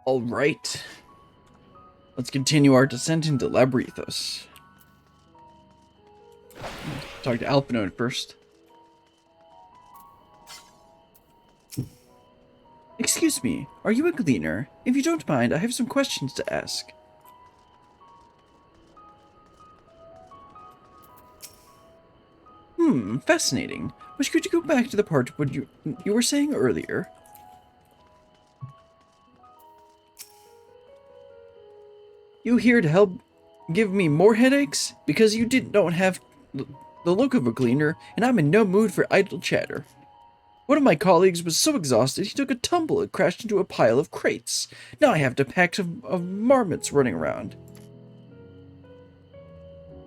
Alright. Let's continue our descent into Labyrinthos. Talk to Alpinode first. Excuse me, are you a gleaner? If you don't mind, I have some questions to ask. Fascinating. Wish could you go back to the part what you were saying earlier? You here to help give me more headaches? Because you don't have the look of a gleaner, and I'm in no mood for idle chatter. One of my colleagues was so exhausted he took a tumble and crashed into a pile of crates. Now I have to pack some of marmots running around.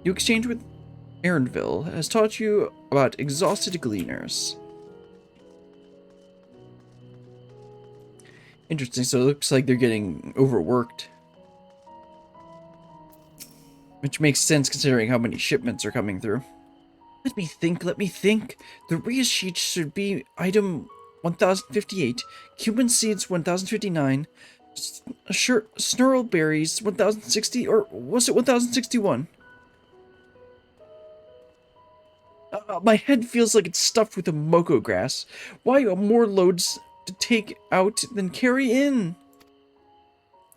You exchange with Erranville has taught you about exhausted gleaners. Interesting, so it looks like they're getting overworked. Which makes sense considering how many shipments are coming through. Let me think. The Rhea sheet should be item 1058, cumin seeds 1059, snurl berries 1060, or was it 1061? My head feels like it's stuffed with a moko grass. Why are more loads to take out than carry in?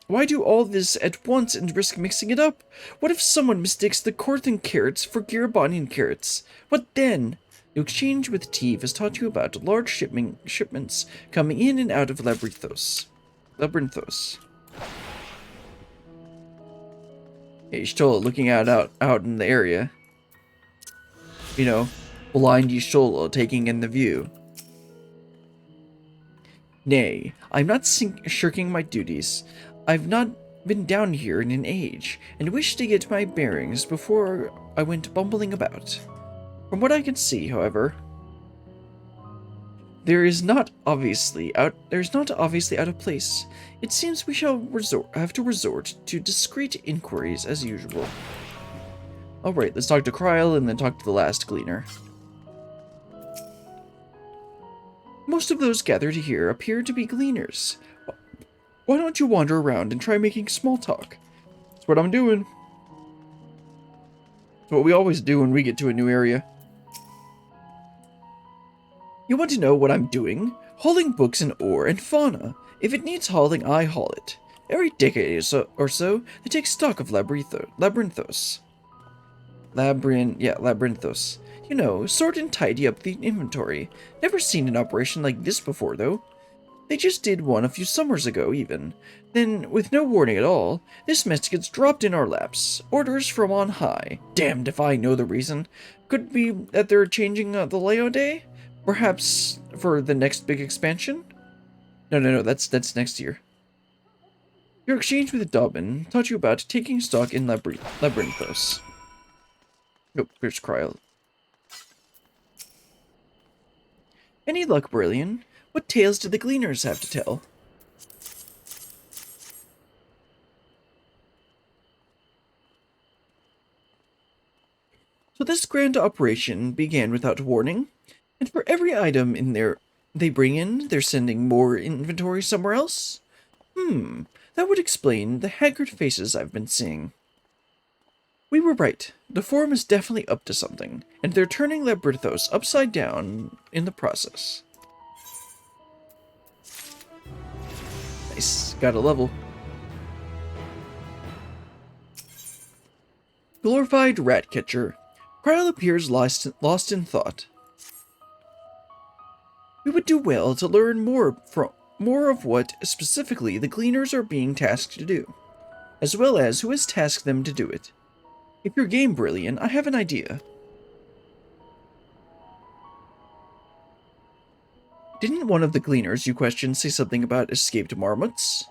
Why do all this at once and risk mixing it up? What if someone mistakes the Corthan carrots for Girabonian carrots? What then? The exchange with Teve has taught you about large shipments coming in and out of Labyrinthos. Hey, Y'shtola looking out in the area. You know, blind Y'shtola taking in the view. Nay, I'm not shirking my duties. I've not been down here in an age, and wish to get my bearings before I went bumbling about. From what I can see, however, there's not obviously out of place. It seems we shall have to resort to discreet inquiries as usual. Alright, let's talk to Kryl and then talk to the last gleaner. Most of those gathered here appear to be gleaners. Why don't you wander around and try making small talk? That's what I'm doing. It's what we always do when we get to a new area. You want to know what I'm doing? Hauling books and ore and fauna. If it needs hauling, I haul it. Every decade or so, they take stock of Labyrinthos. Labyrinthos. You know, sort and tidy up the inventory. Never seen an operation like this before, though. They just did one a few summers ago, even. Then, with no warning at all, this mess gets dropped in our laps. Orders from on high. Damned if I know the reason. Could be that they're changing the layout day? Perhaps for the next big expansion? No, that's next year. Your exchange with Dobbin taught you about taking stock in Labyrinthos. Nope, here's Kryl. Any luck, Brilliant? What tales did the gleaners have to tell? So this grand operation began without warning, and for every item in there they bring in, they're sending more inventory somewhere else? That would explain the haggard faces I've been seeing. We were right. The Forum is definitely up to something, and they're turning Labyrinthos upside down in the process. Nice, got a level. Glorified rat catcher. Kryl appears lost in thought. We would do well to learn more of what specifically the gleaners are being tasked to do, as well as who has tasked them to do it. If you're game, Brilliant, I have an idea. Didn't one of the gleaners you questioned say something about escaped marmots?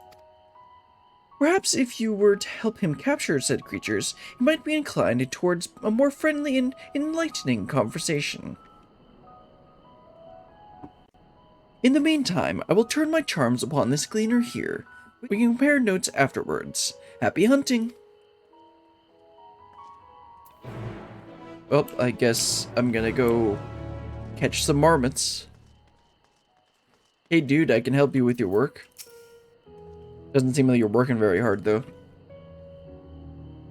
Perhaps if you were to help him capture said creatures, he might be inclined towards a more friendly and enlightening conversation. In the meantime, I will turn my charms upon this gleaner here. We can compare notes afterwards. Happy hunting! Well, I guess I'm gonna go catch some marmots. Hey dude, I can help you with your work. Doesn't seem like you're working very hard, though.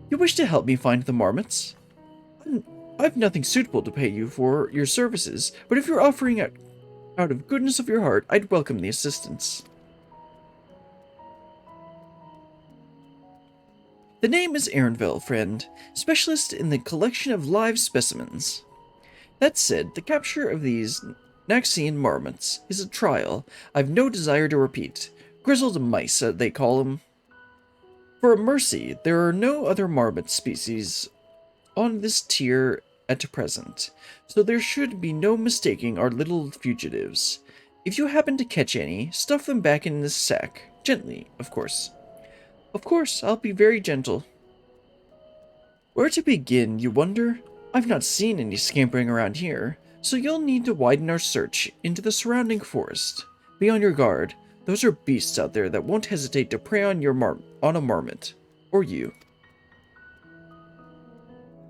You wish to help me find the marmots? I've nothing suitable to pay you for your services, but if you're offering out of goodness of your heart, I'd welcome the assistance. The name is Ehrenville, friend, specialist in the collection of live specimens. That said, the capture of these Naxian marmots is a trial I've no desire to repeat. Grizzled mice, they call them. For a mercy, there are no other marmot species on this tier at present, so there should be no mistaking our little fugitives. If you happen to catch any, stuff them back in this sack. Gently, of course. Of course, I'll be very gentle. Where to begin, you wonder? I've not seen any scampering around here, so you'll need to widen our search into the surrounding forest. Be on your guard. Those are beasts out there that won't hesitate to prey on a marmot. Or you.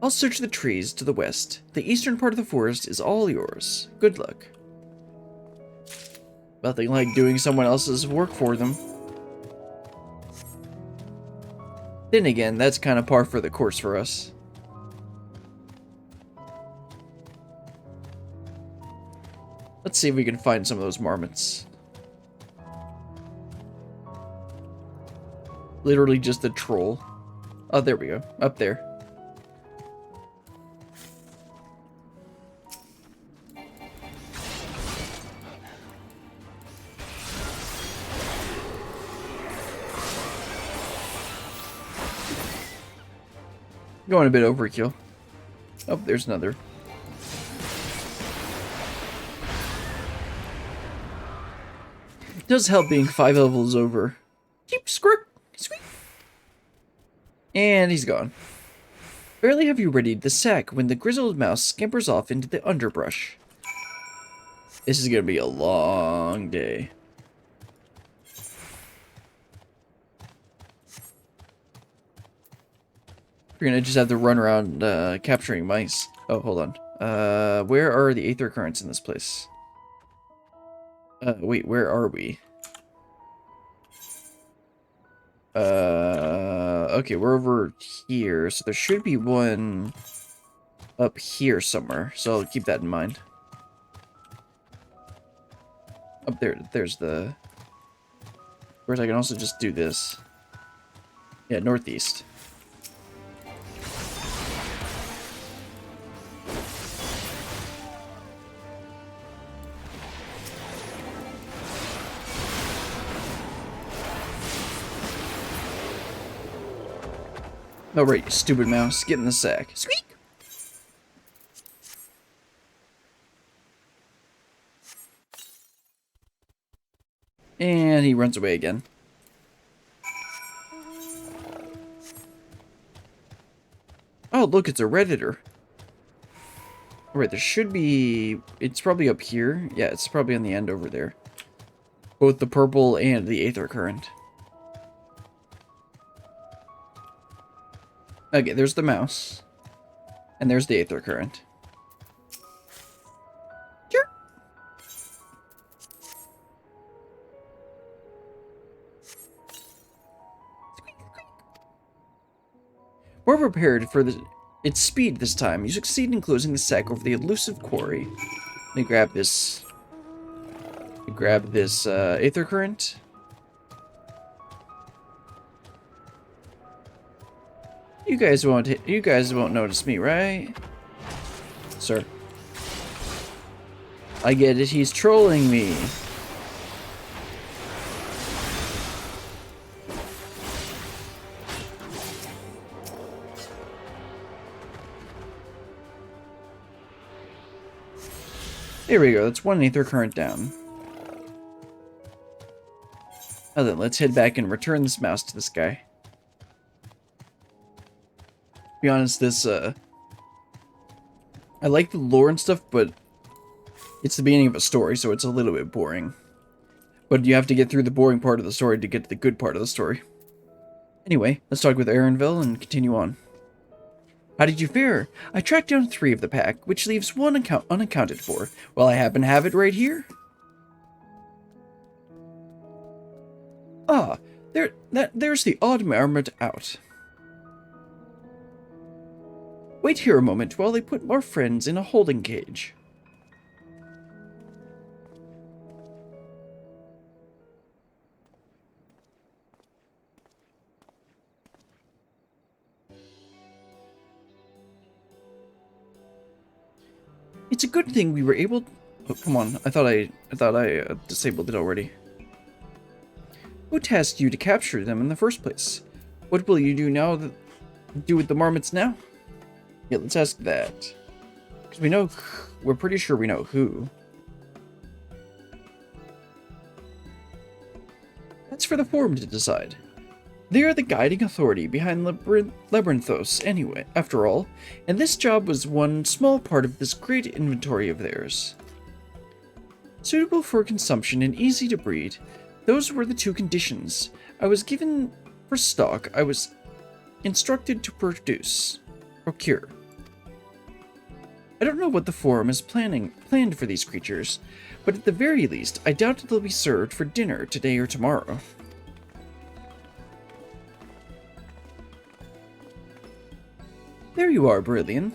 I'll search the trees to the west. The eastern part of the forest is all yours. Good luck. Nothing like doing someone else's work for them. Then again, that's kind of par for the course for us. Let's see if we can find some of those marmots. Literally just a troll. Oh, there we go. Up there. Going a bit overkill. Oh, there's another. It does help being 5 levels over. Keep squirt. Sweet. And he's gone. Barely have you readied the sack when the grizzled mouse scampers off into the underbrush. This is gonna be a long day. You're gonna just have to run around capturing mice. Oh, hold on. Where are the aether currents in this place? Wait, where are we? Okay, we're over here, so there should be one up here somewhere, so I'll keep that in mind. Up there, there's the... Of course, I can also just do this. Yeah, northeast. Oh, right, you stupid mouse. Get in the sack. Squeak! And he runs away again. Oh, look, it's a Redditor. Alright, there should be... It's probably up here. Yeah, it's probably on the end over there. Both the purple and the aether current. Okay, there's the mouse. And there's the aether current. Sure. More prepared for its speed this time, you succeed in closing the sack over the elusive quarry. Let me grab this. Aether current. You guys won't notice me, right? Sir. I get it, he's trolling me. There we go, that's one aether current down. Now then, let's head back and return this mouse to this guy. Be honest, this, I like the lore and stuff, but it's the beginning of a story, so it's a little bit boring. But you have to get through the boring part of the story to get to the good part of the story. Anyway, let's talk with Ehrenville and continue on. How did you fare? I tracked down 3 of the pack, which leaves 1 unaccounted for. Well, I happen to have it right here. Ah, There's the odd marmot out. Wait here a moment while I put our friends in a holding cage. It's a good thing we were able... Oh, come on. I thought I disabled it already. Who tasked you to capture them in the first place? What will you do now? Do with the marmots now? Yeah, let's ask that. Because we're pretty sure we know who. That's for the Forum to decide. They are the guiding authority behind Labyrinthos anyway, after all, and this job was one small part of this great inventory of theirs. Suitable for consumption and easy to breed, those were the two conditions I was given for stock I was instructed to procure. I don't know what the Forum is planned for these creatures, but at the very least, I doubt they'll be served for dinner today or tomorrow. There you are, Brillian.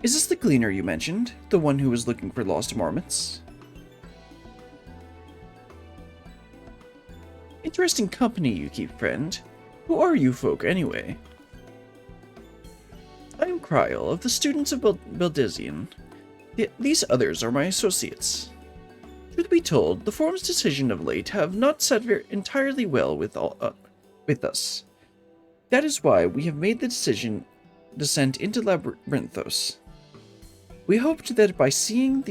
Is this the gleaner you mentioned? The one who was looking for lost marmots? Interesting company you keep, friend. Who are you folk, anyway? I am Kryl, of the students of Beldizian. These others are my associates. Truth be told, the Forum's decision of late have not sat entirely well with us. That is why we have made the descent into Labyrinthos. We hoped that by seeing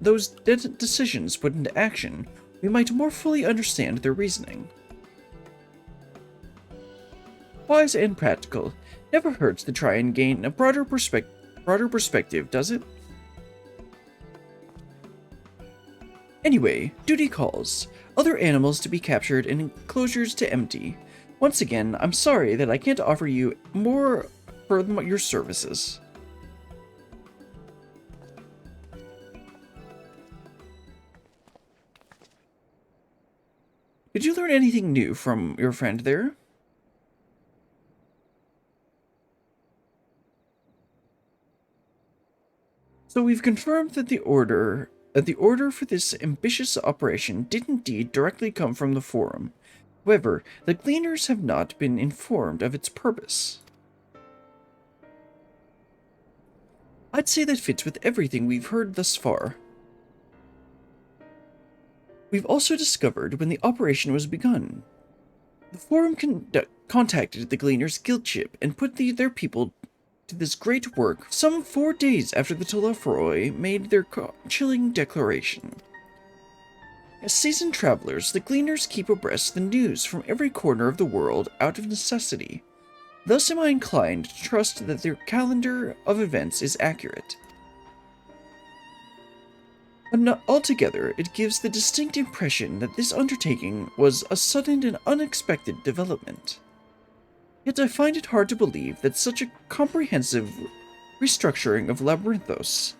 those decisions put into action, we might more fully understand their reasoning. Wise and practical, never hurts to try and gain a broader perspective, does it? Anyway, duty calls. Other animals to be captured and enclosures to empty. Once again, I'm sorry that I can't offer you more for your services. Did you learn anything new from your friend there? So we've confirmed that the order for this ambitious operation did indeed directly come from the Forum. However, the Gleaners have not been informed of its purpose. I'd say that fits with everything we've heard thus far. We've also discovered when the operation was begun. The Forum contacted the Gleaners' guild ship and put their people to this great work some 4 days after the Telephroi made their chilling declaration. As seasoned travelers, the Gleaners keep abreast the news from every corner of the world out of necessity. Thus am I inclined to trust that their calendar of events is accurate. But not altogether, it gives the distinct impression that this undertaking was a sudden and unexpected development. Yet I find it hard to believe that such a comprehensive restructuring of Labyrinthos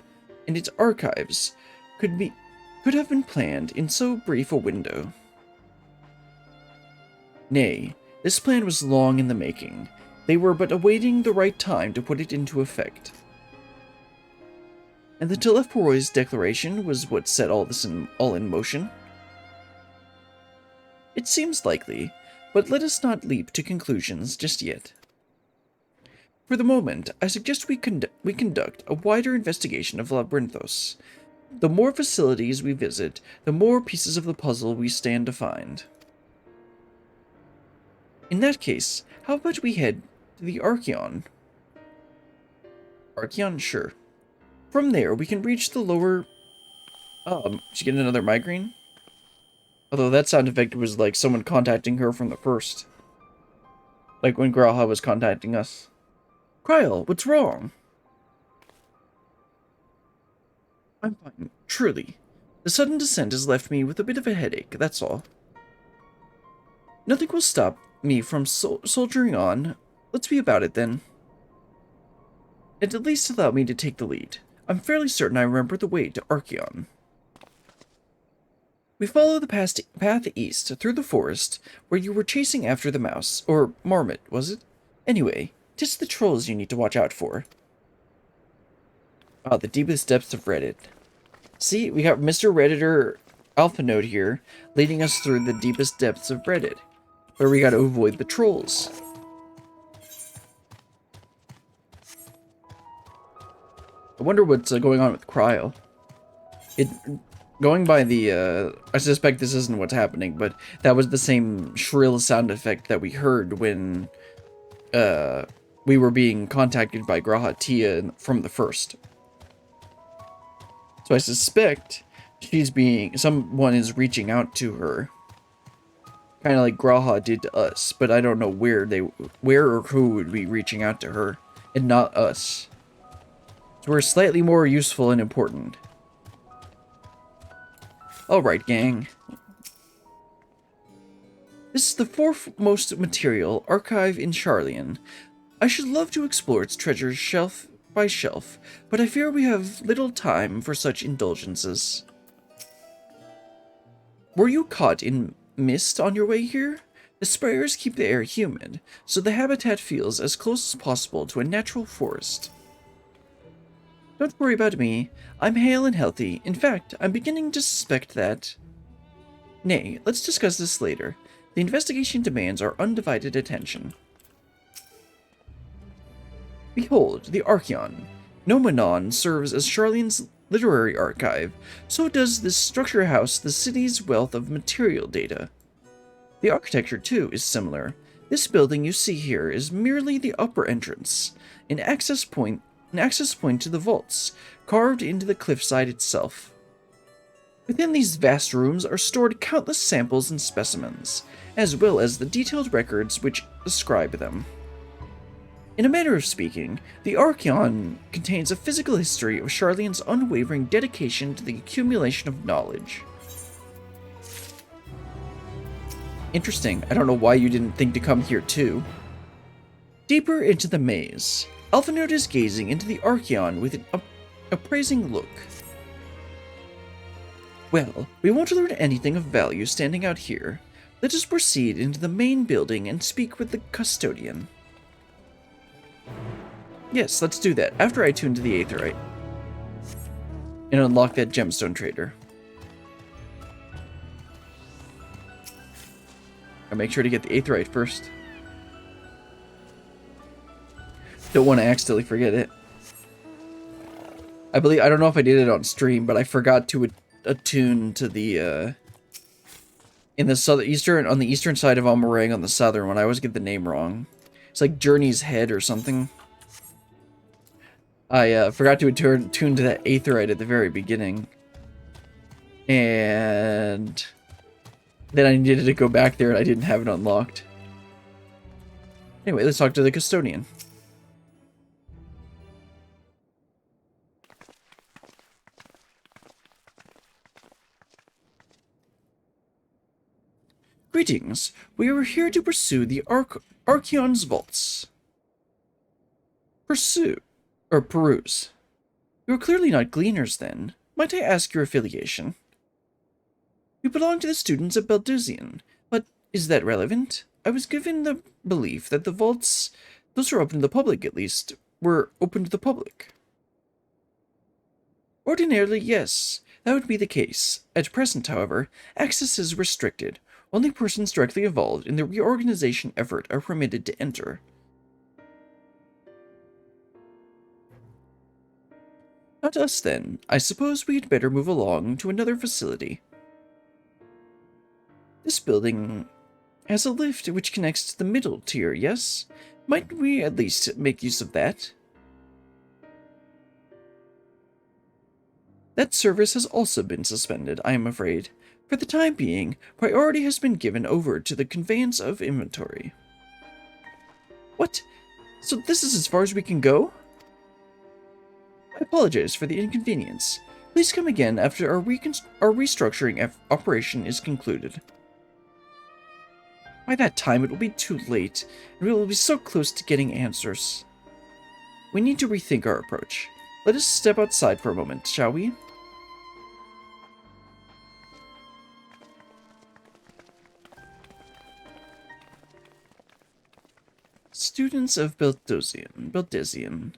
and its archives could have been planned in so brief a window. Nay, this plan was long in the making. They were but awaiting the right time to put it into effect. And the Telephoi's declaration was what set all in motion? It seems likely, but let us not leap to conclusions just yet. For the moment, I suggest we conduct a wider investigation of Labyrinthos. The more facilities we visit, the more pieces of the puzzle we stand to find. In that case, how about we head to the Archeon? Archeon? Sure. From there, we can reach the lower... did she get another migraine? Although that sound effect was like someone contacting her from the first. Like when Gralha was contacting us. Kryl, what's wrong? I'm fine, truly. The sudden descent has left me with a bit of a headache, that's all. Nothing will stop me from soldiering on. Let's be about it, then. And at least allow me to take the lead. I'm fairly certain I remember the way to Archeon. We follow the path east through the forest where you were chasing after the mouse, or marmot, was it? Anyway, 'tis the trolls you need to watch out for. Ah, the deepest depths of Reddit. See, we got Mr. Redditor Alpha Node here, leading us through the deepest depths of Reddit, where we gotta avoid the trolls. I wonder what's going on with Cryo. Going by the, I suspect this isn't what's happening, but that was the same shrill sound effect that we heard when, we were being contacted by Graha Tia from the first. So I suspect someone is reaching out to her. Kind of like Graha did to us, but I don't know where or who would be reaching out to her, and not us. So we're slightly more useful and important. Alright, gang. This is the foremost material archive in Sharlayan. I should love to explore its treasures shelf by shelf, but I fear we have little time for such indulgences. Were you caught in mist on your way here? The sprayers keep the air humid, so the habitat feels as close as possible to a natural forest. Don't worry about me. I'm hale and healthy. In fact, I'm beginning to suspect that... Nay, let's discuss this later. The investigation demands our undivided attention. Behold, the Archeon. Nomenon serves as Sharlayan's literary archive. So does this structure house the city's wealth of material data. The architecture, too, is similar. This building you see here is merely the upper entrance, an access point to the vaults, carved into the cliffside itself. Within these vast rooms are stored countless samples and specimens, as well as the detailed records which describe them. In a manner of speaking, the Archeon contains a physical history of Sharlayan's unwavering dedication to the accumulation of knowledge. Interesting. I don't know why you didn't think to come here too. Deeper into the maze, Alphanode is gazing into the Archeon with an appraising look. Well, we won't learn anything of value standing out here. Let us proceed into the main building and speak with the custodian. Yes, let's do that, after I tune to the Aetherite. And unlock that gemstone trader. I'll make sure to get the Aetherite first. Don't want to accidentally forget it. I don't know if I did it on stream, but I forgot to attune to the, on the eastern side of Almorang on the southern one. I always get the name wrong. It's like Journey's Head or something. I forgot to attune to that Aetherite at the very beginning. And then I needed to go back there and I didn't have it unlocked. Anyway, let's talk to the custodian. Greetings. We are here to pursue the Archeon's vaults. Peruse. You are clearly not gleaners, then. Might I ask your affiliation? You belong to the students of Balduzian, but is that relevant? I was given the belief that the vaults, those are open to the public at least, were open to the public. Ordinarily, yes, that would be the case. At present, however, access is restricted. Only persons directly involved in the reorganization effort are permitted to enter. Not us, then. I suppose we had better move along to another facility. This building has a lift which connects to the middle tier, yes? Might we at least make use of that? That service has also been suspended, I am afraid. For the time being, priority has been given over to the conveyance of inventory. What? So this is as far as we can go? I apologize for the inconvenience. Please come again after our restructuring operation is concluded. By that time, it will be too late, and we will be so close to getting answers. We need to rethink our approach. Let us step outside for a moment, shall we? Students of Beltesian.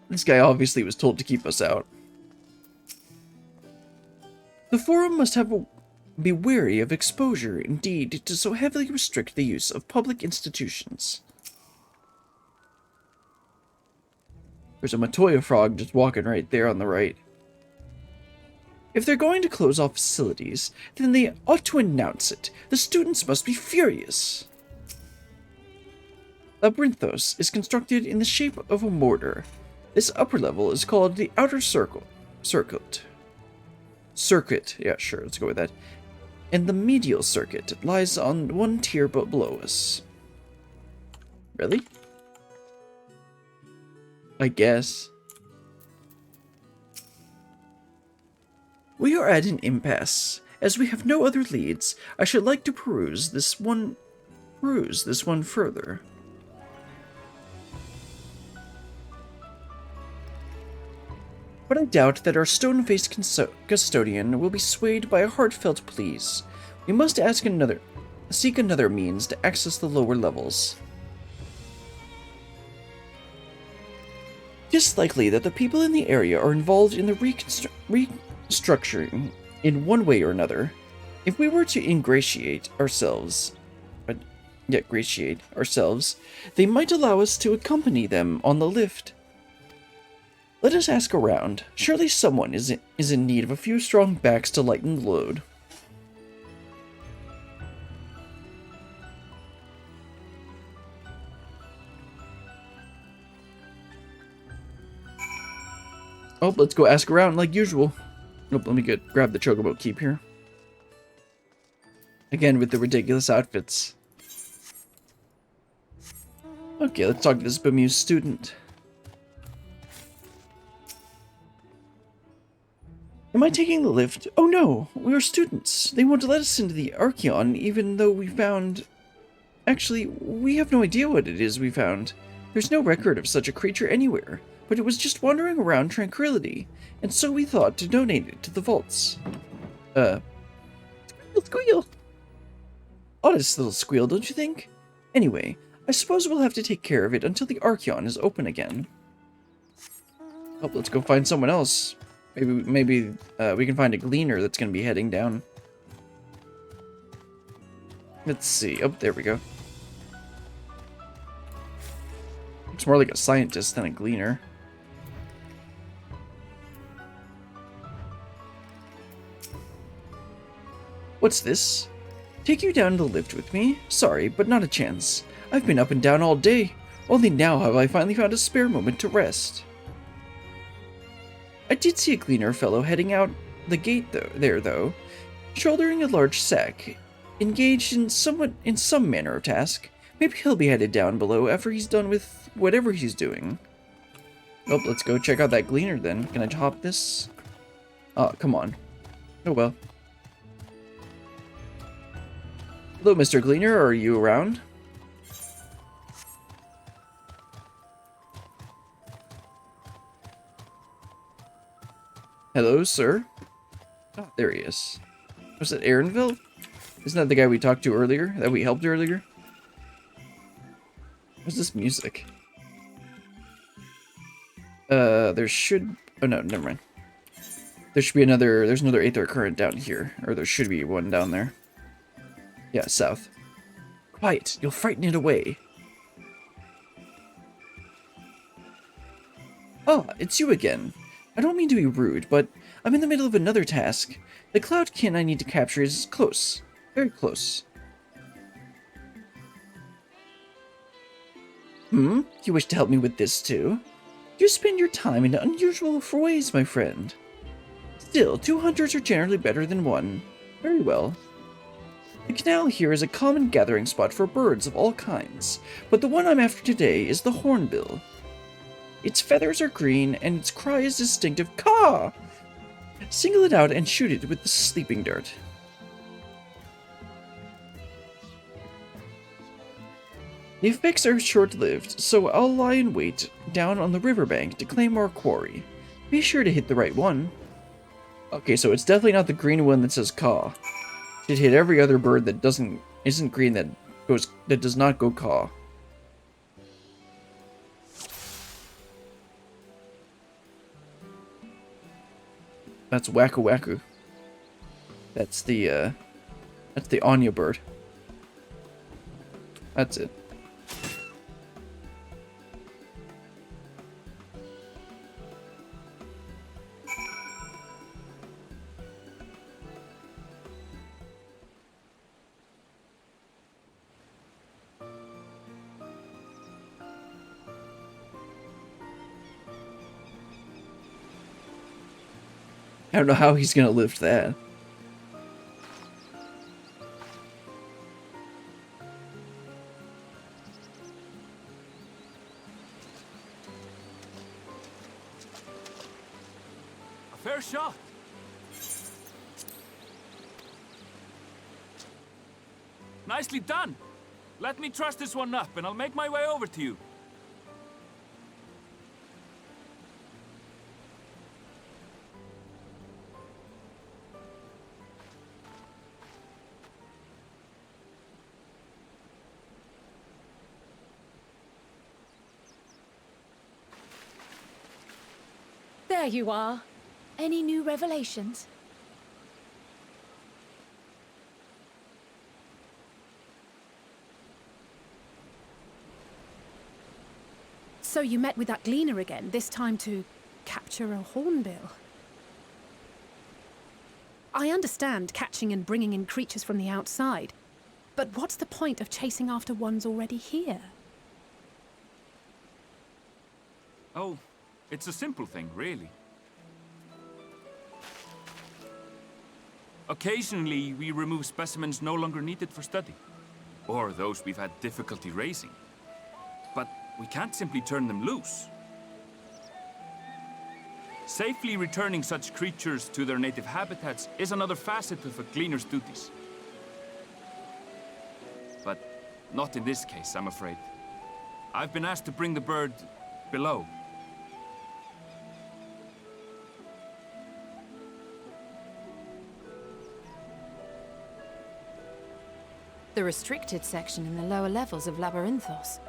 This guy obviously was told to keep us out. The Forum must be wary of exposure, indeed, to so heavily restrict the use of public institutions. There's a Matoya frog just walking right there on the right. If they're going to close off facilities, then they ought to announce it. The students must be furious. Labyrinthos is constructed in the shape of a mortar. This upper level is called the outer circuit. Yeah, sure, let's go with that. And the medial circuit lies on one tier below us. Really? I guess. We are at an impasse. As we have no other leads, I should like to peruse this one further. But I doubt that our stone-faced custodian will be swayed by a heartfelt pleas. We must seek another means to access the lower levels. It is likely that the people in the area are involved in the restructuring in one way or another. If we were to ingratiate ourselves, they might allow us to accompany them on the lift. Let us ask around. Surely someone is in need of a few strong backs to lighten the load. Oh, let's go ask around like usual. Oh, let me grab the chocobo keep here. Again with the ridiculous outfits. Okay, let's talk to this bemused student. Am I taking the lift? Oh no, we are students. They won't let us into the Archeon even though we found... Actually, we have no idea what it is we found. There's no record of such a creature anywhere, but it was just wandering around tranquility, and so we thought to donate it to the vaults. Squeal! Honest little squeal, don't you think? Anyway, I suppose we'll have to take care of it until the Archeon is open again. Oh, let's go find someone else. Maybe we can find a gleaner that's going to be heading down. Let's see. Oh, there we go. Looks more like a scientist than a gleaner. What's this? Take you down the lift with me? Sorry, but not a chance. I've been up and down all day. Only now have I finally found a spare moment to rest. I did see a gleaner fellow heading out the gate though, shouldering a large sack, engaged in some manner of task. Maybe he'll be headed down below after he's done with whatever he's doing. Oh, let's go check out that gleaner then. Can I hop this? Oh, come on. Oh well. Hello, Mr. Gleaner, are you around? Hello, sir. Oh, there he is. Was it Aaronville? Isn't that the guy we talked to earlier? That we helped earlier? What's this music? There should... Oh, no, never mind. There should be another... There's another Aether current down here. Or there should be one down there. Yeah, south. Quiet! You'll frighten it away. Ah, it's you again. I don't mean to be rude, but I'm in the middle of another task. The cloudkin I need to capture is close. Very close. You wish to help me with this too? You spend your time in unusual ways, my friend. Still, 2 hunters are generally better than 1. Very well. The canal here is a common gathering spot for birds of all kinds, but the one I'm after today is the hornbill. Its feathers are green, and its cry is distinctive caw! Single it out and shoot it with the sleeping dart. The effects are short-lived, so I'll lie in wait down on the riverbank to claim our quarry. Be sure to hit the right one. Okay, so it's definitely not the green one that says caw. It hit every other bird that isn't green that does not go caw. That's wacka wacku. That's the Anya bird. That's it. I don't know how he's gonna lift that. A fair shot. Nicely done. Let me truss this one up and I'll make my way over to you. There you are. Any new revelations? So you met with that gleaner again, this time to capture a hornbill. I understand catching and bringing in creatures from the outside, but what's the point of chasing after ones already here? Oh, it's a simple thing, really. Occasionally, we remove specimens no longer needed for study, or those we've had difficulty raising. But we can't simply turn them loose. Safely returning such creatures to their native habitats is another facet of a gleaner's duties. But not in this case, I'm afraid. I've been asked to bring the bird below. The restricted section in the lower levels of Labyrinthos.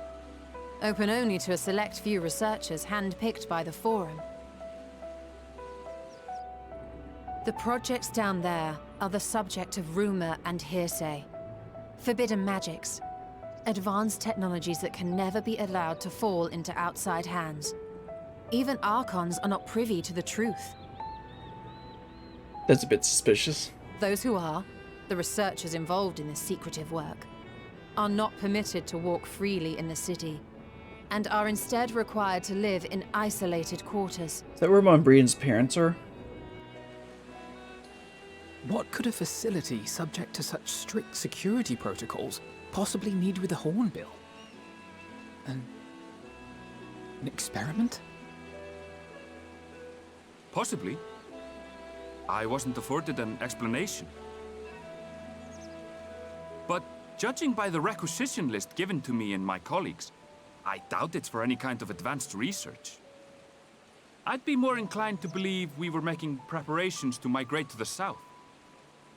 Open only to a select few researchers handpicked by the Forum. The projects down there are the subject of rumor and hearsay. Forbidden magics. Advanced technologies that can never be allowed to fall into outside hands. Even Archons are not privy to the truth. That's a bit suspicious. Those who are, the researchers involved in this secretive work, are not permitted to walk freely in the city, and are instead required to live in isolated quarters. Is that where Mombrian's parents are? What could a facility subject to such strict security protocols possibly need with a hornbill? An experiment? Possibly. I wasn't afforded an explanation. But judging by the requisition list given to me and my colleagues, I doubt it's for any kind of advanced research. I'd be more inclined to believe we were making preparations to migrate to the south.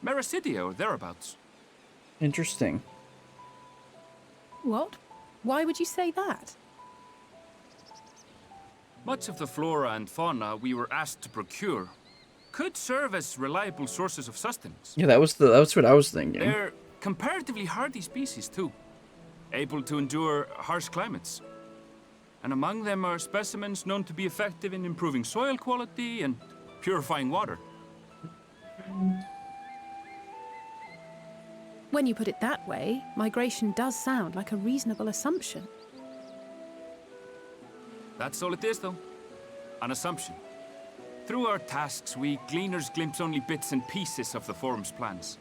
Mericidia or thereabouts. Interesting. What? Why would you say that? Much of the flora and fauna we were asked to procure could serve as reliable sources of sustenance. Yeah, that's what I was thinking. They're comparatively hardy species, too, able to endure harsh climates. And among them are specimens known to be effective in improving soil quality and purifying water. When you put it that way, migration does sound like a reasonable assumption. That's all it is, though. An assumption. Through our tasks, we gleaners glimpse only bits and pieces of the Forum's plans.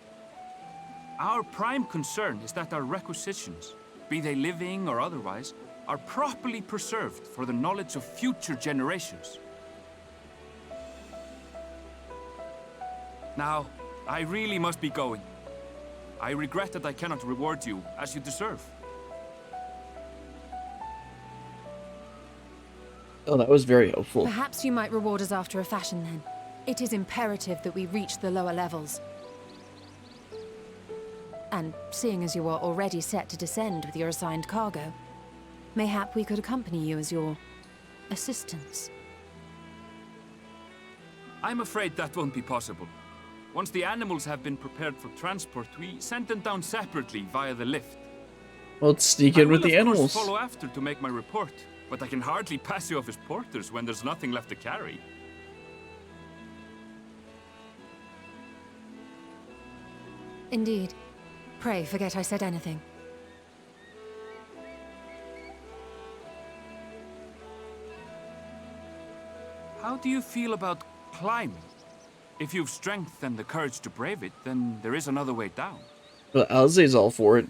Our prime concern is that our requisitions, be they living or otherwise, are properly preserved for the knowledge of future generations. Now, I really must be going. I regret that I cannot reward you as you deserve. Oh, that was very helpful. Perhaps you might reward us after a fashion then. It is imperative that we reach the lower levels. And seeing as you are already set to descend with your assigned cargo, mayhap we could accompany you as your assistants. I'm afraid that won't be possible. Once the animals have been prepared for transport, we send them down separately via the lift. Well, let's sneak in with the I will, of animals. course, follow after to make my report, but I can hardly pass you off as porters when there's nothing left to carry. Indeed. Pray forget I said anything. How do you feel about climbing? If you've strength and the courage to brave it, then there is another way down. Well, Alize's all for it.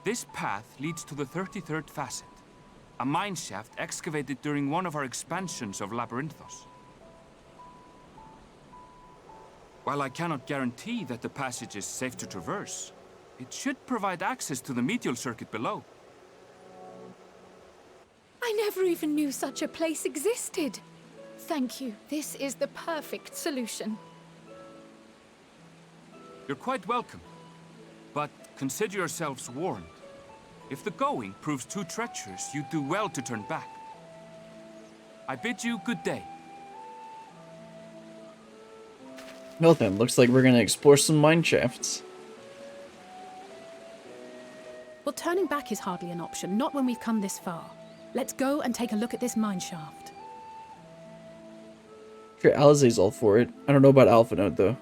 This path leads to the 33rd facet, a mine shaft excavated during one of our expansions of Labyrinthos. While I cannot guarantee that the passage is safe to traverse, it should provide access to the medial circuit below. I never even knew such a place existed. Thank you. This is the perfect solution. You're quite welcome, but consider yourselves warned. If the going proves too treacherous, you'd do well to turn back. I bid you good day. Well then, looks like we're gonna explore some mine shafts. Well, turning back is hardly an option, not when we've come this far. Let's go and take a look at this mine shaft. Sure, Alize's all for it. I don't know about Alpha Note, though.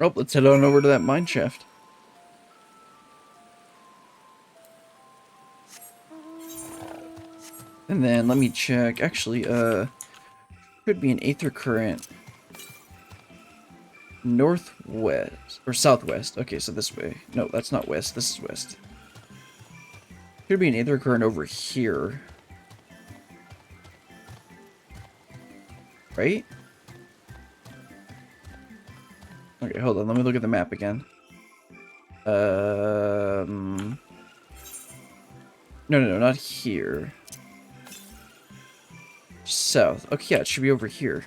Oh, let's head on over to that mine shaft. And then let me check. Actually, could be an aether current northwest or southwest. Okay, so this way. No, that's not west. This is west. Could be an aether current over here. Right? Okay, hold on. Let me look at the map again. No, not here. South. Okay, yeah, it should be over here.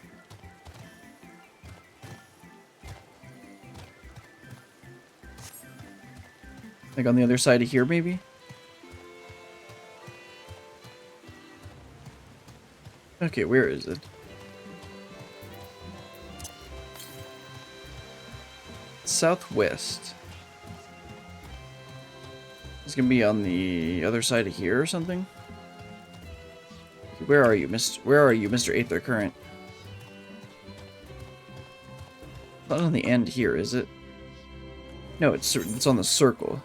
Like on the other side of here, maybe? Okay, where is it? Southwest. It's gonna be on the other side of here or something? Where are you, Mr. Aether Current? Not on the end here, is it? No, it's on the circle.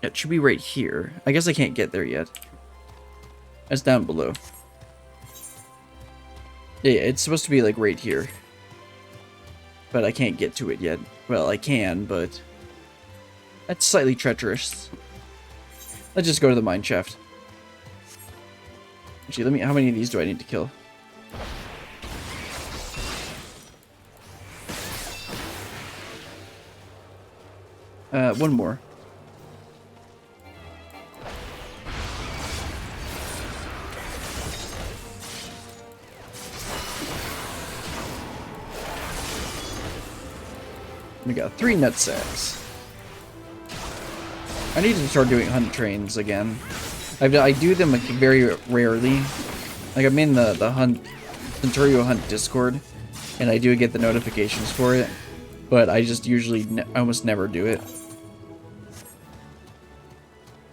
Yeah, it should be right here. I guess I can't get there yet. That's down below. Yeah, it's supposed to be like right here. But I can't get to it yet. Well, I can, but that's slightly treacherous. Let's just go to the mine shaft. Actually, how many of these do I need to kill? One more. We got 3 nutsacks. I need to start doing hunt trains again. I do them like very rarely. Like I'm in the hunt Centurio Hunt Discord, and I do get the notifications for it, but I just usually almost never do it.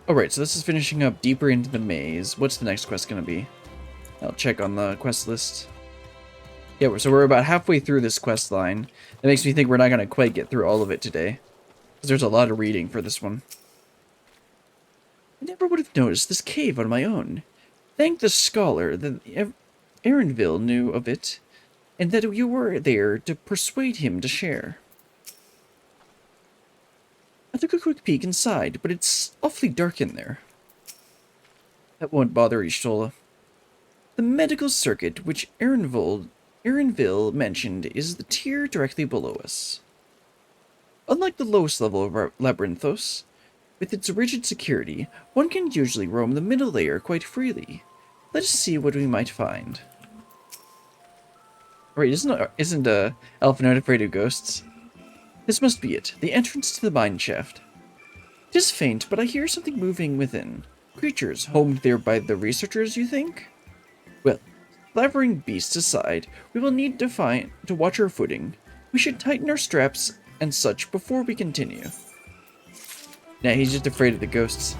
Alright, so this is finishing up deeper into the maze. What's the next quest gonna be? I'll check on the quest list. Yeah, so we're about halfway through this quest line. That makes me think we're not gonna quite get through all of it today, because there's a lot of reading for this one. I never would have noticed this cave on my own. Thank the scholar that Erinville knew of it, and that you were there to persuade him to share. I took a quick peek inside, but it's awfully dark in there. That won't bother Ishtola. The medical circuit, which Aaronville mentioned, is the tier directly below us. Unlike the lowest level of Labyrinthos, with its rigid security, one can usually roam the middle layer quite freely. Let us see what we might find. Wait, isn't Alpha afraid of ghosts? This must be it, the entrance to the mine shaft. 'Tis faint, but I hear something moving within. Creatures homed there by the researchers, you think? Well, slavering beasts aside, we will need to watch our footing. We should tighten our straps and such before we continue. Nah, he's just afraid of the ghosts.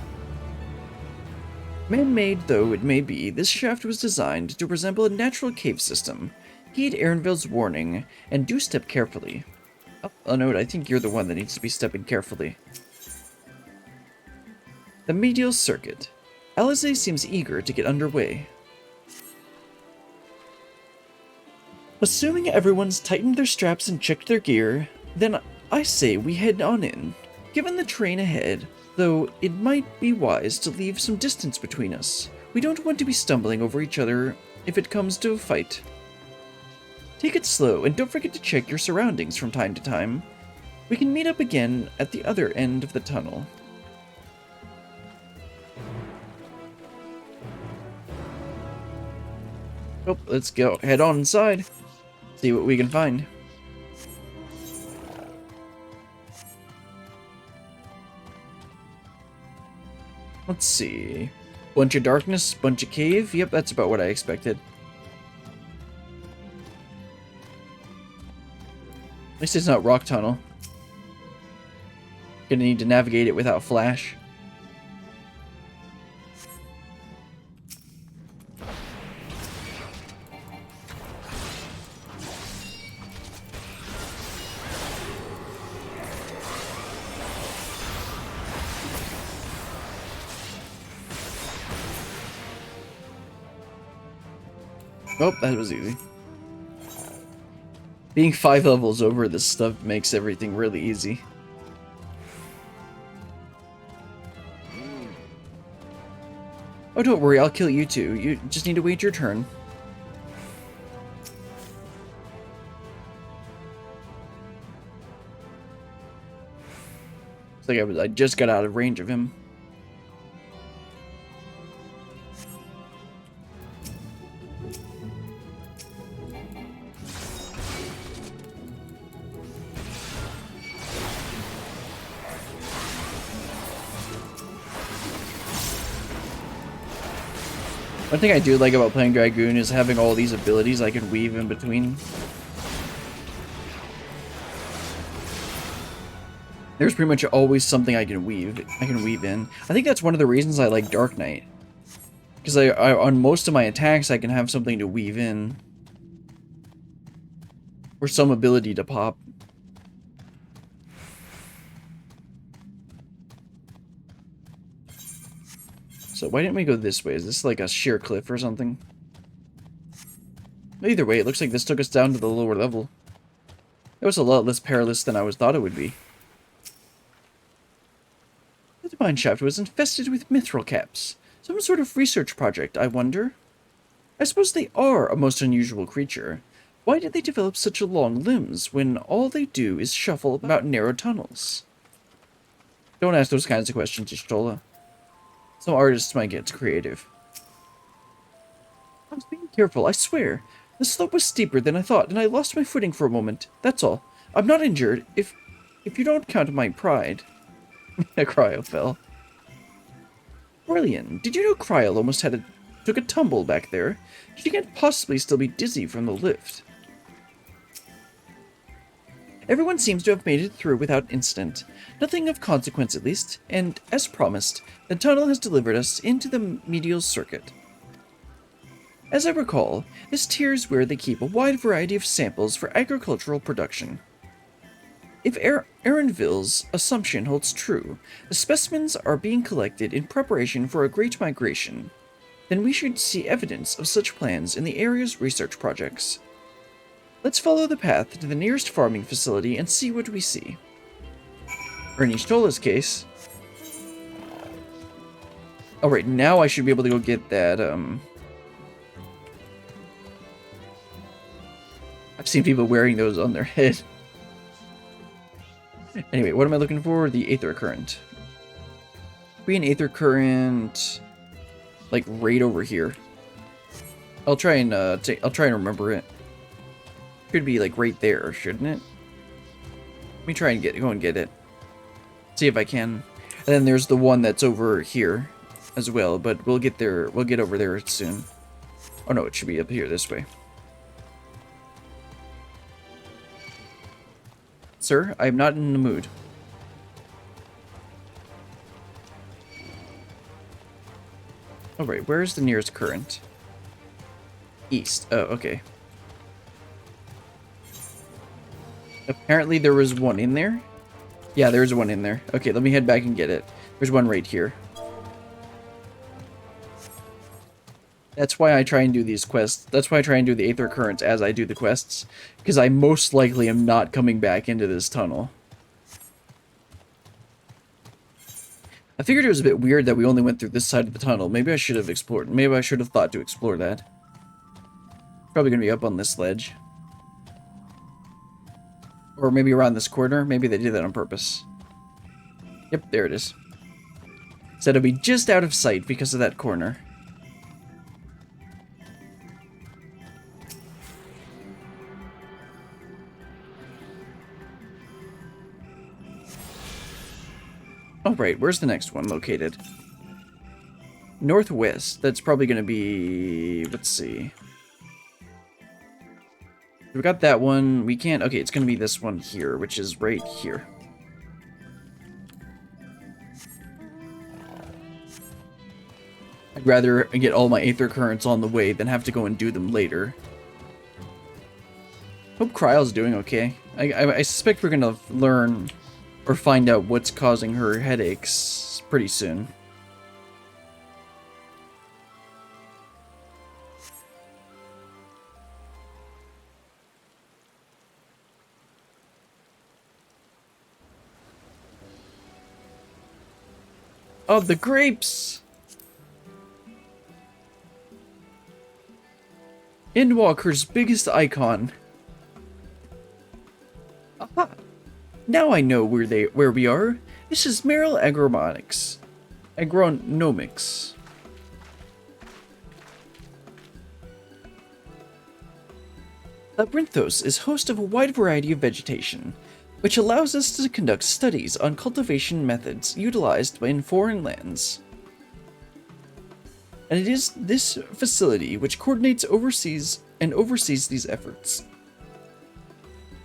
Man-made though it may be, this shaft was designed to resemble a natural cave system. Heed Aaronville's warning, and do step carefully. Oh, no, I think you're the one that needs to be stepping carefully. The medial circuit. Alize seems eager to get underway. Assuming everyone's tightened their straps and checked their gear, then I say we head on in. Given the train ahead, though, it might be wise to leave some distance between us. We don't want to be stumbling over each other if it comes to a fight. Take it slow, and don't forget to check your surroundings from time to time. We can meet up again at the other end of the tunnel. Oh, let's go. Head on inside. See what we can find. Let's see. Bunch of darkness, bunch of cave. Yep, that's about what I expected. At least it's not rock tunnel. Gonna need to navigate it without flash. Oh, that was easy. Being 5 levels over this stuff makes everything really easy. Oh, don't worry, I'll kill you too. You just need to wait your turn. It's like I just got out of range of him. One thing I do like about playing Dragoon is having all these abilities I can weave in between. There's pretty much always something I can weave in. I think that's one of the reasons I like Dark Knight. Because on most of my attacks I can have something to weave in. Or some ability to pop. So why didn't we go this way? Is this like a sheer cliff or something? Either way, it looks like this took us down to the lower level. It was a lot less perilous than I thought it would be. The mine shaft was infested with mithril caps. Some sort of research project, I wonder. I suppose they are a most unusual creature. Why did they develop such long limbs when all they do is shuffle about narrow tunnels? Don't ask those kinds of questions, Y'shtola. Some artists might get creative. I was being careful, I swear. The slope was steeper than I thought, and I lost my footing for a moment. That's all. I'm not injured, if you don't count my pride. Cryo fell. Aurelian, did you know Cryo almost took a tumble back there? She can't possibly still be dizzy from the lift. Everyone seems to have made it through without incident. Nothing of consequence at least, and as promised, the tunnel has delivered us into the medial circuit. As I recall, this tier is where they keep a wide variety of samples for agricultural production. If Aaronville's assumption holds true, the specimens are being collected in preparation for a great migration, then we should see evidence of such plans in the area's research projects. Let's follow the path to the nearest farming facility and see what we see. Or in Y'shtola's case... Alright, now I should be able to go get that, I've seen people wearing those on their head. Anyway, what am I looking for? The Aether Current. Be an Aether Current, like right over here. I'll try and remember it. Should be like right there, shouldn't it? Let me try and go and get it. See if I can. And then there's the one that's over here as well, but we'll get there. We'll get over there soon. Oh no, it should be up here this way. Sir, I am not in the mood. Alright, where is the nearest current? East. Oh, okay. Apparently there was one in there. Yeah, there's one in there. Okay, let me head back and get it. There's one right here. That's why I try and do these quests. That's why I try and do the Aether Currents as I do the quests. Because I most likely am not coming back into this tunnel. I figured it was a bit weird that we only went through this side of the tunnel. Maybe I should have explored. Maybe I should have thought to explore that. Probably going to be up on this ledge. Or maybe around this corner. Maybe they did that on purpose. Yep, there it is. So it'll be just out of sight because of that corner. Oh, right. Where's the next one located? Northwest. That's probably going to be... Let's see. We got that one. We can't... Okay, it's going to be this one here, which is right here. I'd rather get all my Aether Currents on the way than have to go and do them later. Hope Kryle's doing okay. I suspect we're going to learn... or find out what's causing her headaches pretty soon. Oh, the grapes! Endwalker's biggest icon. Aha! Now I know where we are. This is Merrill Agronomics. Labyrinthos is host of a wide variety of vegetation, which allows us to conduct studies on cultivation methods utilized in foreign lands. And it is this facility which coordinates oversees these efforts.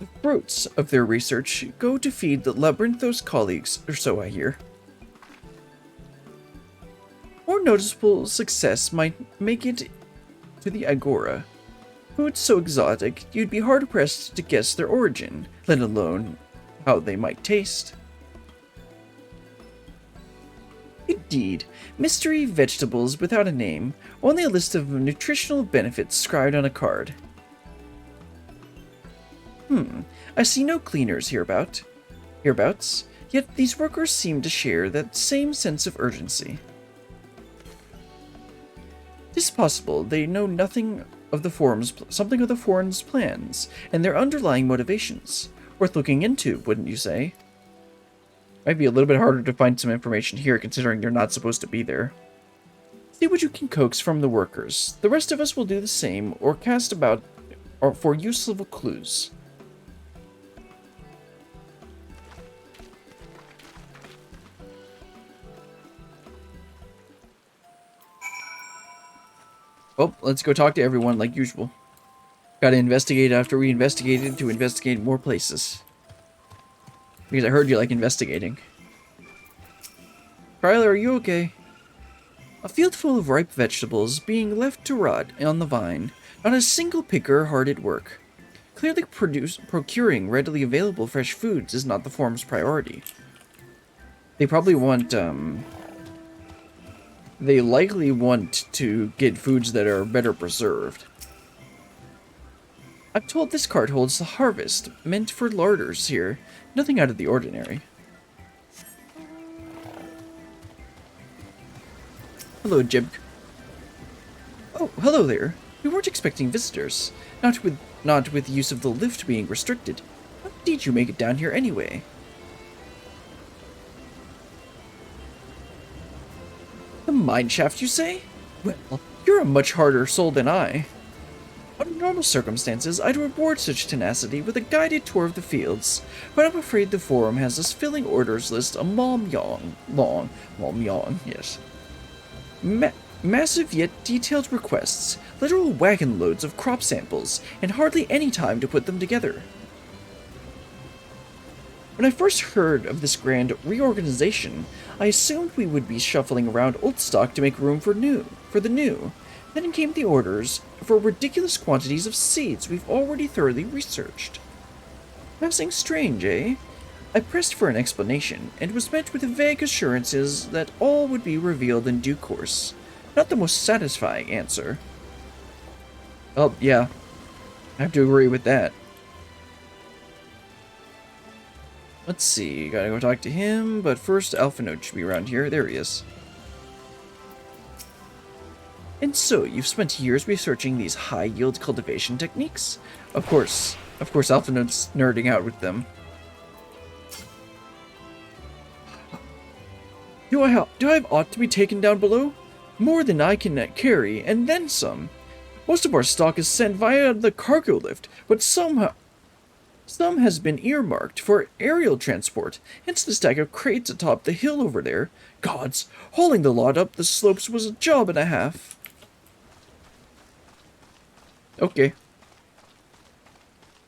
The fruits of their research go to feed the Labyrinthos colleagues, or so I hear. More noticeable success might make it to the Agora. Foods so exotic, you'd be hard-pressed to guess their origin, let alone how they might taste. Indeed, mystery vegetables without a name, only a list of nutritional benefits scribed on a card. I see no cleaners hereabouts, yet these workers seem to share that same sense of urgency. It is possible they know something of the forum's plans, and their underlying motivations. Worth looking into, wouldn't you say? Might be a little bit harder to find some information here, considering they're not supposed to be there. See what you can coax from the workers. The rest of us will do the same, or cast about for useful clues. Well, let's go talk to everyone like usual. Gotta investigate after we investigated to investigate more places. Because I heard you like investigating. Kryler, are you okay? A field full of ripe vegetables being left to rot on the vine. Not a single picker hard at work. Clearly procuring readily available fresh foods is not the forum's priority. They probably want, they likely want to get foods that are better preserved. I'm told this cart holds the harvest, meant for larders here. Nothing out of the ordinary. Hello, Jib. Oh, hello there. We weren't expecting visitors, not with use of the lift being restricted. How did you make it down here anyway? The mine shaft, you say? Well, you're a much harder soul than I. Under normal circumstances, I'd reward such tenacity with a guided tour of the fields, but I'm afraid the forum has us filling orders list a yes. Massive yet detailed requests, literal wagon loads of crop samples, and hardly any time to put them together. When I first heard of this grand reorganization, I assumed we would be shuffling around old stock to make room for the new. Then came the orders for ridiculous quantities of seeds we've already thoroughly researched. Passing strange, eh? I pressed for an explanation, and was met with vague assurances that all would be revealed in due course. Not the most satisfying answer. Oh, yeah. I have to agree with that. Let's see, gotta go talk to him, but first Alphinote should be around here. There he is. And so, you've spent years researching these high-yield cultivation techniques? Of course Alphinote's nerding out with them. Do I have aught to be taken down below? More than I can carry, and then some. Most of our stock is sent via the cargo lift, but some has been earmarked for aerial transport, hence the stack of crates atop the hill over there. Gods, hauling the lot up the slopes was a job and a half. Okay.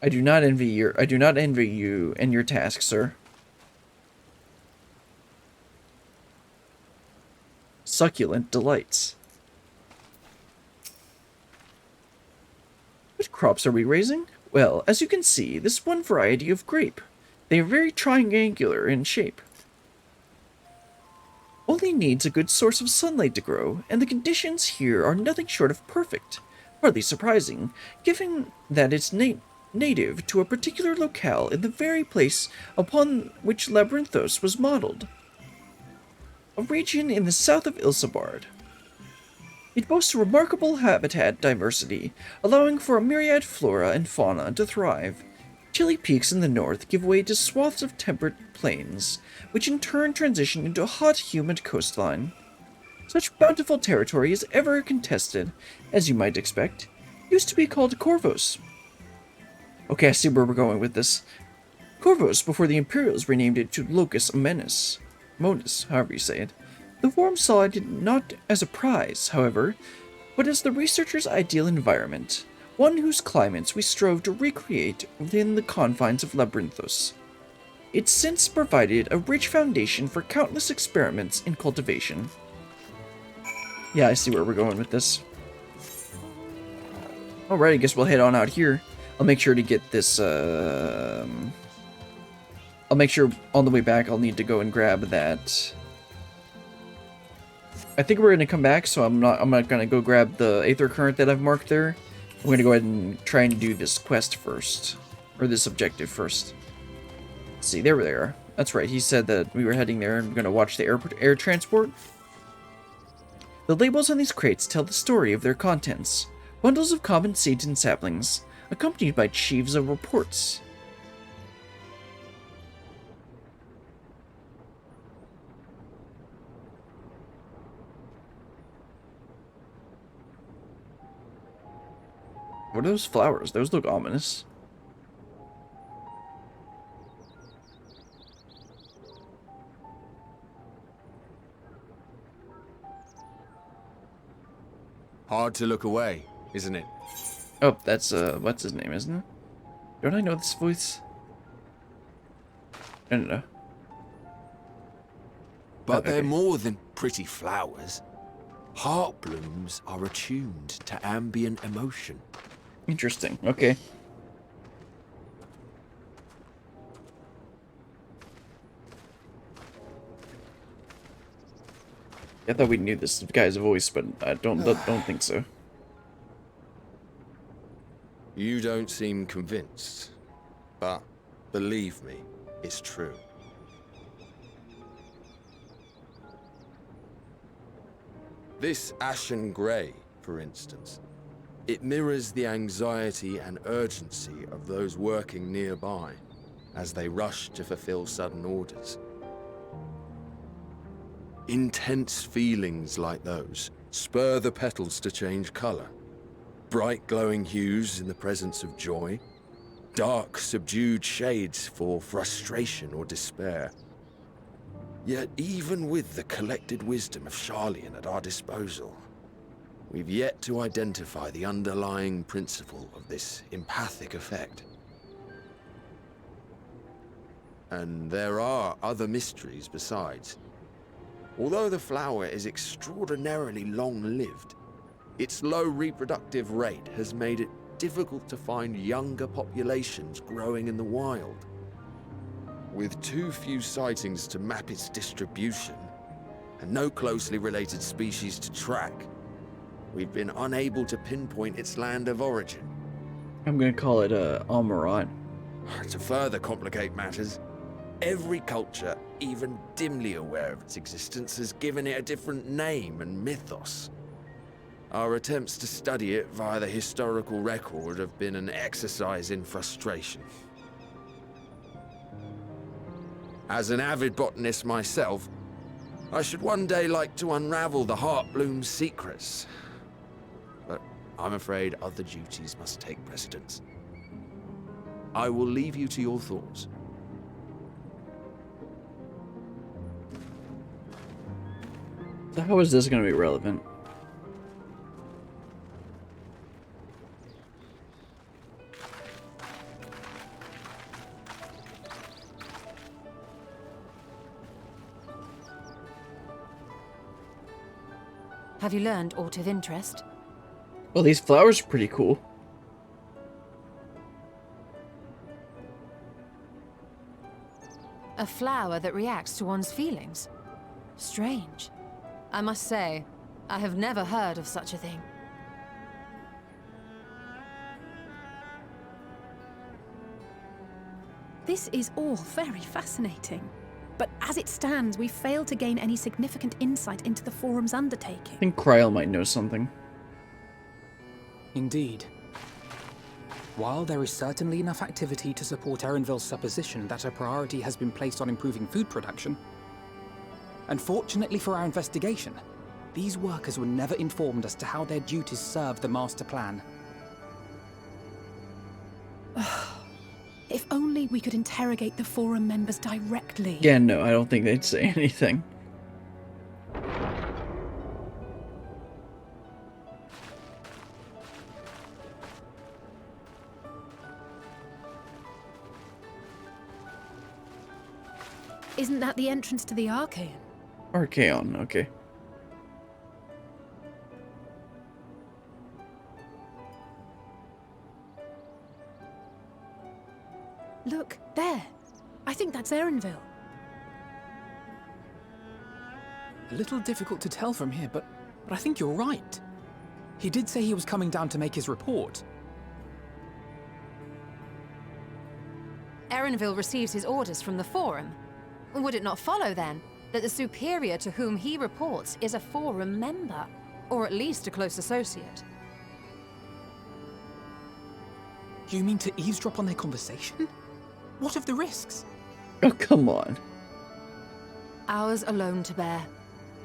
I do not envy you and your task, sir. Succulent delights. What crops are we raising? Well, as you can see, this one variety of grape. They are very triangular in shape. Only needs a good source of sunlight to grow, and the conditions here are nothing short of perfect. Hardly surprising, given that it's native to a particular locale in the very place upon which Labyrinthos was modeled. A region in the south of Ilsabard. It boasts a remarkable habitat diversity, allowing for a myriad flora and fauna to thrive. Chilly peaks in the north give way to swaths of temperate plains, which in turn transition into a hot, humid coastline. Such bountiful territory is ever contested, as you might expect. Used to be called Corvos. Okay, I see where we're going with this. Corvos, before the Imperials renamed it to Locus Amonis, however you say it. The forum saw it not as a prize, however, but as the researchers' ideal environment, one whose climates we strove to recreate within the confines of Labyrinthos. It's since provided a rich foundation for countless experiments in cultivation. Yeah, I see where we're going with this. Alright, I guess we'll head on out here. I'll make sure to get this, I'll make sure on the way back I'll need to go and grab that. I think we're gonna come back, so I'm not gonna go grab the Aether Current that I've marked there. I'm gonna go ahead and try and do this quest first. Or this objective first. Let's see, there we are. That's right, he said that we were heading there and we're gonna watch the air transport. The labels on these crates tell the story of their contents. Bundles of common seeds and saplings, accompanied by sheaves of reports. What are those flowers? Those look ominous. Hard to look away, isn't it? Oh, that's, what's his name, isn't it? Don't I know this voice? I don't know. But they're okay. more than pretty flowers. Heart blooms are attuned to ambient emotion. Interesting, okay. I thought we knew this guy's voice, but I don't think so. You don't seem convinced, but believe me, it's true. This ashen grey, for instance. It mirrors the anxiety and urgency of those working nearby as they rush to fulfill sudden orders. Intense feelings like those spur the petals to change color. Bright glowing hues in the presence of joy, dark subdued shades for frustration or despair. Yet even with the collected wisdom of Sharlayan at our disposal, we've yet to identify the underlying principle of this empathic effect. And there are other mysteries besides. Although the flower is extraordinarily long-lived, its low reproductive rate has made it difficult to find younger populations growing in the wild. With too few sightings to map its distribution, and no closely related species to track, we've been unable to pinpoint its land of origin. I'm gonna call it Almarat. To further complicate matters, every culture, even dimly aware of its existence, has given it a different name and mythos. Our attempts to study it via the historical record have been an exercise in frustration. As an avid botanist myself, I should one day like to unravel the Heartbloom's secrets. But I'm afraid other duties must take precedence. I will leave you to your thoughts. So how is this gonna be relevant? Have you learned aught of interest? Well, these flowers are pretty cool. A flower that reacts to one's feelings? Strange. I must say, I have never heard of such a thing. This is all very fascinating. But as it stands, we've failed to gain any significant insight into the Forum's undertaking. I think Kryl might know something. Indeed. While there is certainly enough activity to support Erenvil's supposition that a priority has been placed on improving food production, unfortunately for our investigation, these workers were never informed as to how their duties serve the master plan. If only we could interrogate the Forum members directly. Yeah, no, I don't think they'd say anything. Isn't that the entrance to the Archaean? Archaeon, okay. Look, there. I think that's Erenvil. A little difficult to tell from here, but I think you're right. He did say he was coming down to make his report. Erenvil receives his orders from the Forum. Would it not follow, then, that the superior to whom he reports is a Forum member, or at least a close associate? You mean to eavesdrop on their conversation? What of the risks? Oh, come on. Ours alone to bear.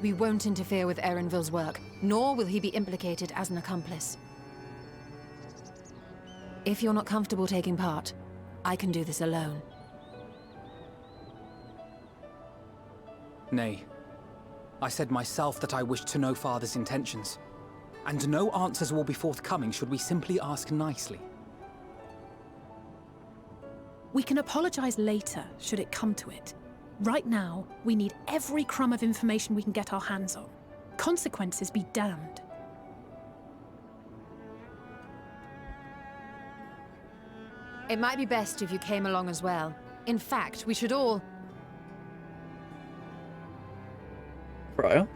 We won't interfere with Erenvil's work, nor will he be implicated as an accomplice. If you're not comfortable taking part, I can do this alone. Nay. I said myself that I wished to know Father's intentions. And no answers will be forthcoming should we simply ask nicely. We can apologize later, should it come to it. Right now, we need every crumb of information we can get our hands on. Consequences be damned. It might be best if you came along as well. In fact, we should all... Kryl?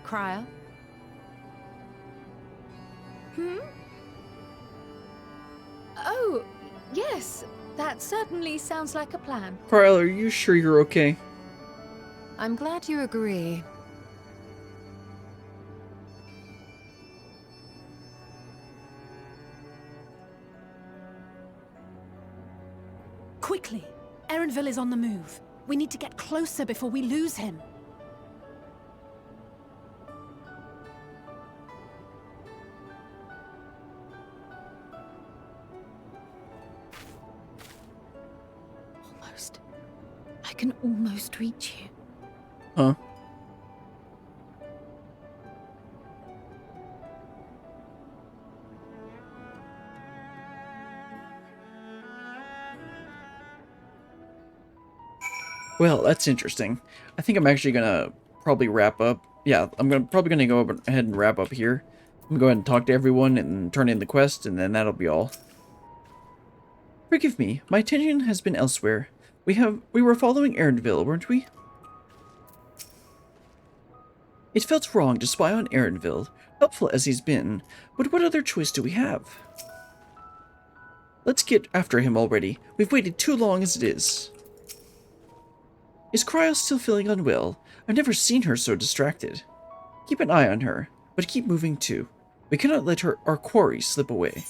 Kryl? Oh, yes. That certainly sounds like a plan. Kyle, are you sure you're okay? I'm glad you agree. Quickly! Erenville is on the move. We need to get closer before we lose him. Almost. I can almost reach you. Huh? Well, that's interesting. I think I'm actually gonna probably wrap up. Yeah, probably gonna go ahead and wrap up here. I'm gonna go ahead and talk to everyone and turn in the quest, and then that'll be all. Forgive me, my attention has been elsewhere. We were following Erenville, weren't we? It felt wrong to spy on Erenville, helpful as he's been, but what other choice do we have? Let's get after him already. We've waited too long as it is. Is Cryo still feeling unwell? I've never seen her so distracted. Keep an eye on her, but keep moving too. We cannot let our quarry slip away.